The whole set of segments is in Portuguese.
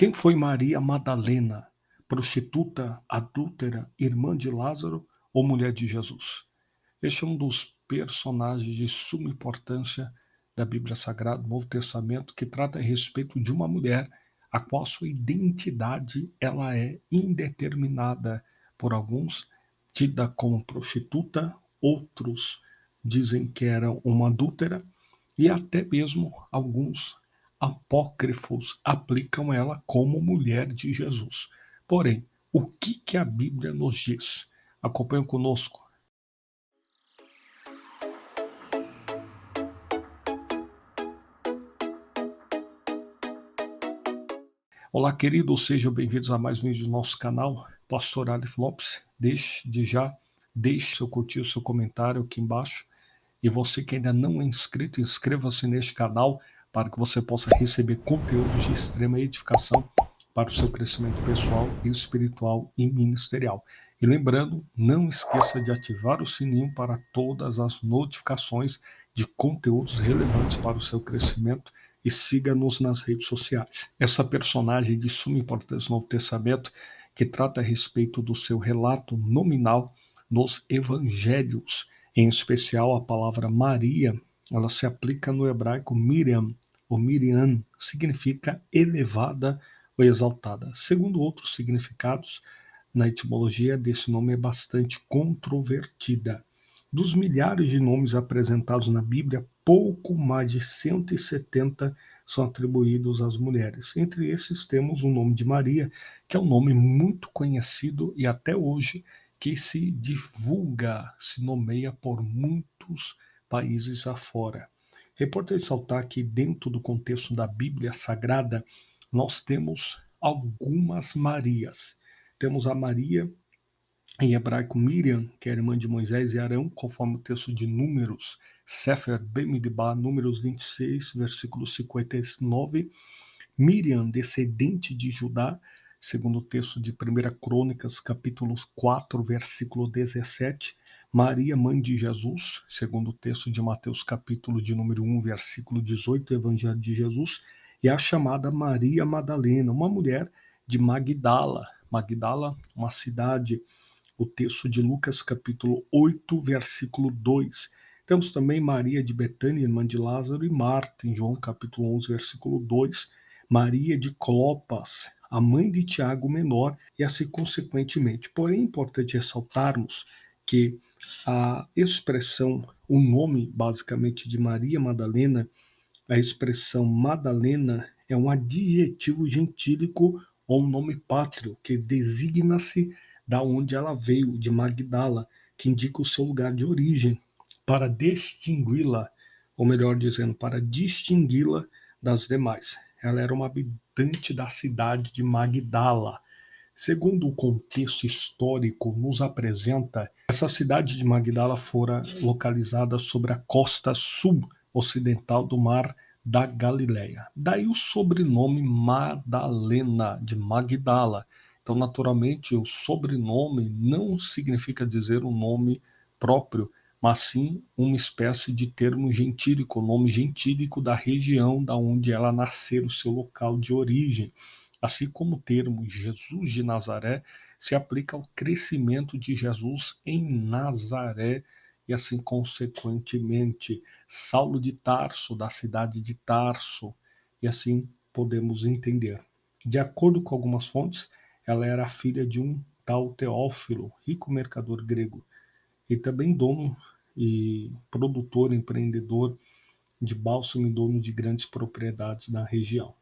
Quem foi Maria Madalena? Prostituta, adúltera, irmã de Lázaro ou mulher de Jesus? Este é um dos personagens de suma importância da Bíblia Sagrada, do Novo Testamento, que trata a respeito de uma mulher a qual sua identidade ela é indeterminada por alguns, tida como prostituta, outros dizem que era uma adúltera e até mesmo alguns apócrifos aplicam ela como mulher de Jesus. Porém, o que a Bíblia nos diz? Acompanhe conosco. Olá, queridos, sejam bem-vindos a mais um vídeo do nosso canal, Pastor Aleph Lopes. Deixe seu curtir, seu comentário aqui embaixo. E você que ainda não é inscrito, inscreva-se neste canal para que você possa receber conteúdos de extrema edificação para o seu crescimento pessoal, espiritual e ministerial. E lembrando, não esqueça de ativar o sininho para todas as notificações de conteúdos relevantes para o seu crescimento e siga-nos nas redes sociais. Essa personagem de suma importância no Novo Testamento, que trata a respeito do seu relato nominal nos evangelhos, em especial a palavra Maria, ela se aplica no hebraico Miriam, ou Miriam, significa elevada ou exaltada. Segundo outros significados, na etimologia desse nome é bastante controvertida. Dos milhares de nomes apresentados na Bíblia, pouco mais de 170 são atribuídos às mulheres. Entre esses temos o nome de Maria, que é um nome muito conhecido e até hoje que se divulga, se nomeia por muitos países afora. É importante ressaltar que dentro do contexto da Bíblia Sagrada, nós temos algumas Marias. Temos a Maria em hebraico Miriam, que era irmã de Moisés e Arão, conforme o texto de Números, Sefer Bemidbar, Números 26, versículo 59. Miriam, descendente de Judá, segundo o texto de 1 Crônicas, capítulo 4, versículo 17. Maria, mãe de Jesus, segundo o texto de Mateus, capítulo de número 1, versículo 18, Evangelho de Jesus. E a chamada Maria Madalena, uma mulher de Magdala. Magdala, uma cidade, o texto de Lucas, capítulo 8, versículo 2. Temos também Maria de Betânia, irmã de Lázaro, e Marta, em João, capítulo 11, versículo 2. Maria de Clopas, a mãe de Tiago Menor, e assim consequentemente. Porém, é importante ressaltarmos que a expressão, o nome basicamente de Maria Madalena, a expressão Madalena é um adjetivo gentílico ou um nome pátrio que designa-se da onde ela veio, de Magdala, que indica o seu lugar de origem, para distingui-la, ou melhor dizendo, para distingui-la das demais. Ela era uma habitante da cidade de Magdala. Segundo o contexto histórico nos apresenta, essa cidade de Magdala fora localizada sobre a costa sul ocidental do mar da Galileia. Daí o sobrenome Madalena, de Magdala. Então, naturalmente, o sobrenome não significa dizer um nome próprio, mas sim uma espécie de termo gentílico, nome gentílico da região da onde ela nasceu, o seu local de origem. Assim como o termo Jesus de Nazaré se aplica ao crescimento de Jesus em Nazaré e assim consequentemente Saulo de Tarso, da cidade de Tarso, e assim podemos entender. De acordo com algumas fontes, ela era filha de um tal Teófilo, rico mercador grego, e também dono e produtor, empreendedor de bálsamo e dono de grandes propriedades na região.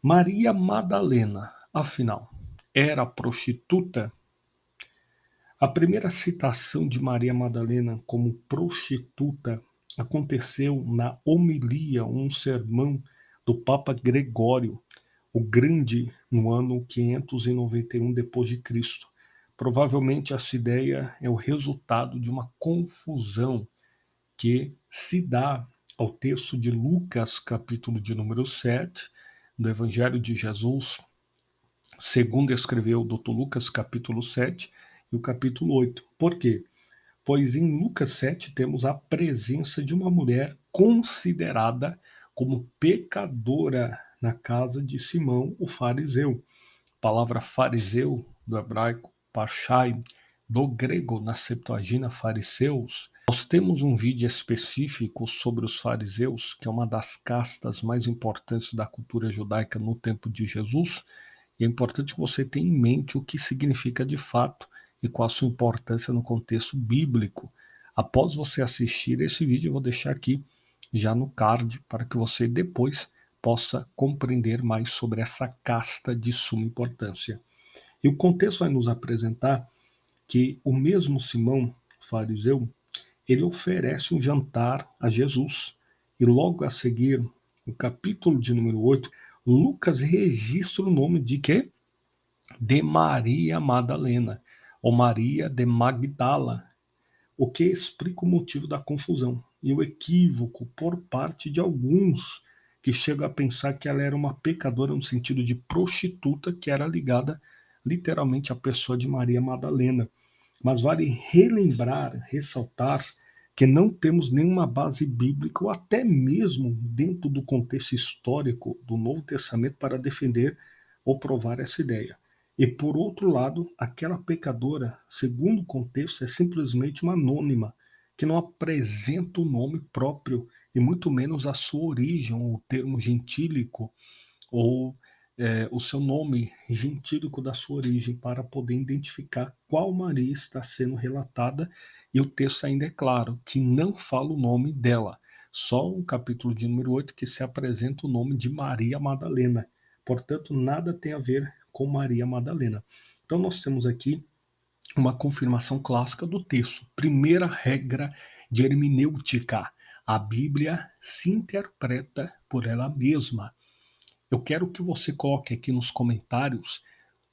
Maria Madalena, afinal, era prostituta? A primeira citação de Maria Madalena como prostituta aconteceu na homilia, um sermão do Papa Gregório o Grande, no ano 591 depois de Cristo. Provavelmente essa ideia é o resultado de uma confusão que se dá ao texto de Lucas, capítulo de número 7, do Evangelho de Jesus, segundo escreveu o Dr. Lucas, capítulo 7 e o capítulo 8. Por quê? Pois em Lucas 7 temos a presença de uma mulher considerada como pecadora na casa de Simão, o fariseu. A palavra fariseu, do hebraico parshai, do grego, na Septuaginta, fariseus. Nós temos um vídeo específico sobre os fariseus, que é uma das castas mais importantes da cultura judaica no tempo de Jesus, e é importante que você tenha em mente o que significa de fato e qual a sua importância no contexto bíblico. Após você assistir esse vídeo, eu vou deixar aqui já no card para que você depois possa compreender mais sobre essa casta de suma importância. E o contexto vai nos apresentar que o mesmo Simão, fariseu, ele oferece um jantar a Jesus. E logo a seguir, no capítulo de número 8, Lucas registra o nome de quê? De Maria Madalena, ou Maria de Magdala, o que explica o motivo da confusão e o equívoco por parte de alguns que chegam a pensar que ela era uma pecadora no sentido de prostituta, que era ligada literalmente à pessoa de Maria Madalena. Mas vale relembrar, ressaltar, que não temos nenhuma base bíblica ou até mesmo dentro do contexto histórico do Novo Testamento para defender ou provar essa ideia. E por outro lado, aquela pecadora, segundo o contexto, é simplesmente uma anônima, que não apresenta o nome próprio e muito menos a sua origem, o termo gentílico ou o seu nome gentílico da sua origem para poder identificar qual Maria está sendo relatada, e o texto ainda é claro que não fala o nome dela, só o capítulo de número 8 que se apresenta o nome de Maria Madalena, portanto nada tem a ver com Maria Madalena. Então nós temos aqui uma confirmação clássica do texto. Primeira regra de hermenêutica: a Bíblia se interpreta por ela mesma. Eu quero que você coloque aqui nos comentários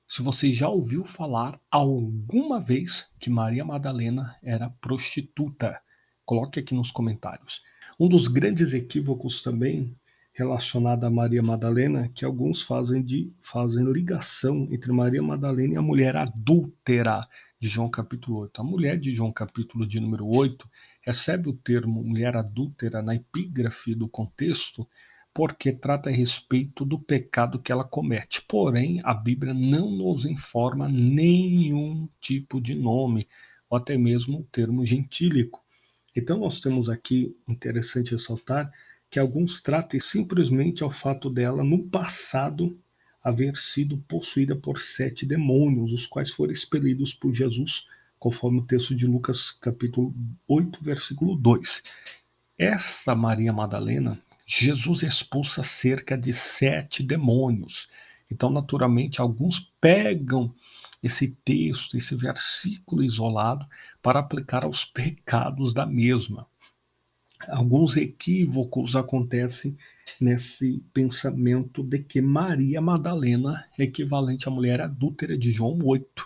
se você já ouviu falar alguma vez que Maria Madalena era prostituta. Coloque aqui nos comentários. Um dos grandes equívocos também relacionado a Maria Madalena, que alguns fazem ligação entre Maria Madalena e a mulher adúltera de João capítulo 8. A mulher de João capítulo de número 8 recebe o termo mulher adúltera na epígrafe do contexto porque trata a respeito do pecado que ela comete. Porém, a Bíblia não nos informa nenhum tipo de nome, ou até mesmo o termo gentílico. Então, nós temos aqui, interessante ressaltar, que alguns tratam simplesmente ao fato dela, no passado, haver sido possuída por 7 demônios, os quais foram expelidos por Jesus, conforme o texto de Lucas, capítulo 8, versículo 2. Essa Maria Madalena, Jesus expulsa cerca de 7 demônios. Então, naturalmente, alguns pegam esse texto, esse versículo isolado, para aplicar aos pecados da mesma. Alguns equívocos acontecem nesse pensamento de que Maria Madalena é equivalente à mulher adúltera de João 8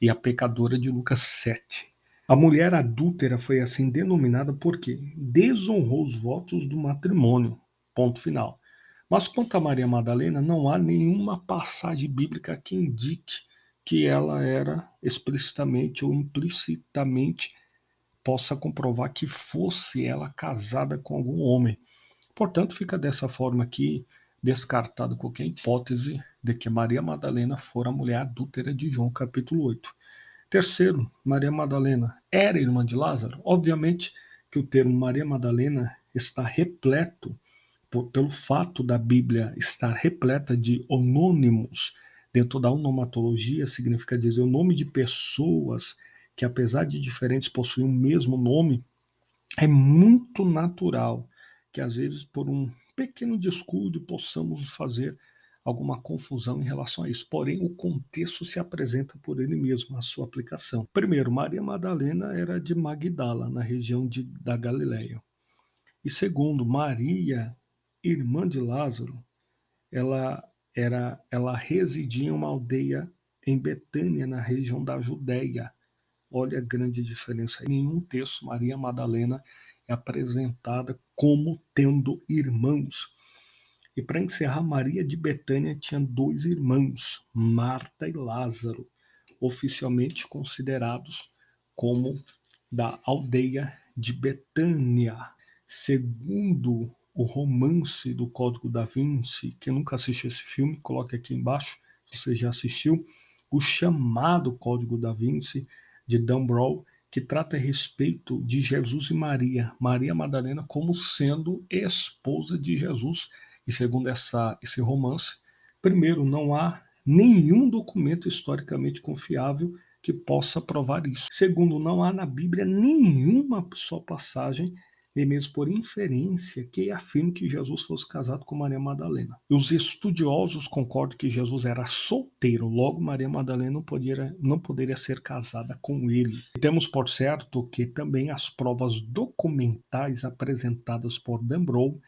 e a pecadora de Lucas 7. A mulher adúltera foi assim denominada porque desonrou os votos do matrimônio. Ponto final. Mas quanto a Maria Madalena, não há nenhuma passagem bíblica que indique que ela era explicitamente ou implicitamente possa comprovar que fosse ela casada com algum homem. Portanto, fica dessa forma aqui descartado qualquer hipótese de que Maria Madalena fora a mulher adúltera de João capítulo 8. Terceiro, Maria Madalena era irmã de Lázaro? Obviamente que o termo Maria Madalena está repleto, pelo fato da Bíblia estar repleta de onônimos. Dentro da onomatologia, significa dizer o nome de pessoas que, apesar de diferentes, possuem o mesmo nome. É muito natural que, às vezes, por um pequeno descuido, possamos fazer alguma confusão em relação a isso. Porém, o contexto se apresenta por ele mesmo, a sua aplicação. Primeiro, Maria Madalena era de Magdala, na região da Galileia. E segundo, Maria, irmã de Lázaro, ela residia em uma aldeia em Betânia, na região da Judéia. Olha a grande diferença. Em nenhum texto Maria Madalena é apresentada como tendo irmãos. E para encerrar, Maria de Betânia tinha 2 irmãos, Marta e Lázaro, oficialmente considerados como da aldeia de Betânia. Segundo o romance do Código da Vinci. Quem nunca assistiu esse filme, coloque aqui embaixo se você já assistiu. O chamado Código da Vinci, de Dan Brown, que trata a respeito de Jesus e Maria, Maria Madalena como sendo esposa de Jesus. E segundo esse romance, primeiro, não há nenhum documento historicamente confiável que possa provar isso. Segundo, não há na Bíblia nenhuma só passagem, nem mesmo por inferência, que afirme que Jesus fosse casado com Maria Madalena. E os estudiosos concordam que Jesus era solteiro, logo Maria Madalena não poderia ser casada com ele. E temos por certo que também as provas documentais apresentadas por Dan Brown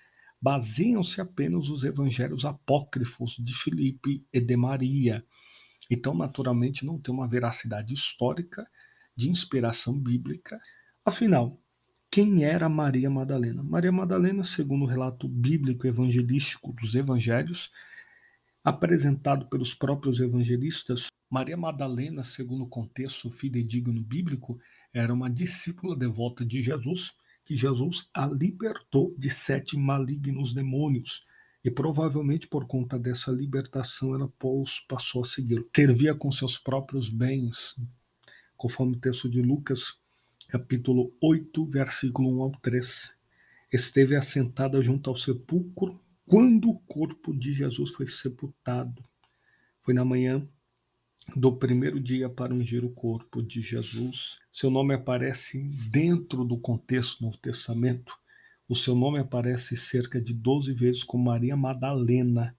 baseiam-se apenas nos evangelhos apócrifos de Filipe e de Maria. Então, naturalmente, não tem uma veracidade histórica de inspiração bíblica. Afinal, quem era Maria Madalena? Maria Madalena, segundo o relato bíblico evangelístico dos evangelhos, apresentado pelos próprios evangelistas, Maria Madalena, segundo o contexto fidedigno bíblico, era uma discípula devota de Jesus, que Jesus a libertou de 7 malignos demônios. E provavelmente por conta dessa libertação ela passou a segui-lo. Servia com seus próprios bens, conforme o texto de Lucas, capítulo 8, versículo 1 ao 3. Esteve assentada junto ao sepulcro quando o corpo de Jesus foi sepultado. Foi na manhã do primeiro dia para ungir o corpo de Jesus. Seu nome aparece dentro do contexto do Novo Testamento. O seu nome aparece cerca de 12 vezes com Maria Madalena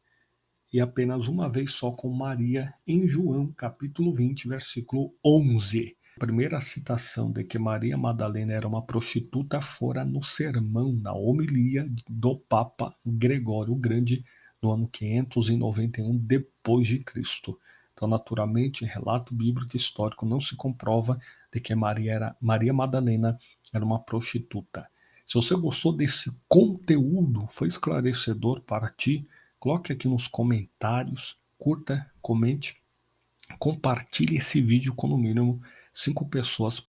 e apenas uma vez só com Maria em João, capítulo 20, versículo 11. A primeira citação de que Maria Madalena era uma prostituta fora no sermão, na homilia do Papa Gregório o Grande, no ano 591 depois de Cristo. Então, naturalmente, relato bíblico histórico não se comprova de que Maria Madalena era uma prostituta. Se você gostou desse conteúdo, foi esclarecedor para ti, coloque aqui nos comentários, curta, comente, compartilhe esse vídeo com no mínimo 5 pessoas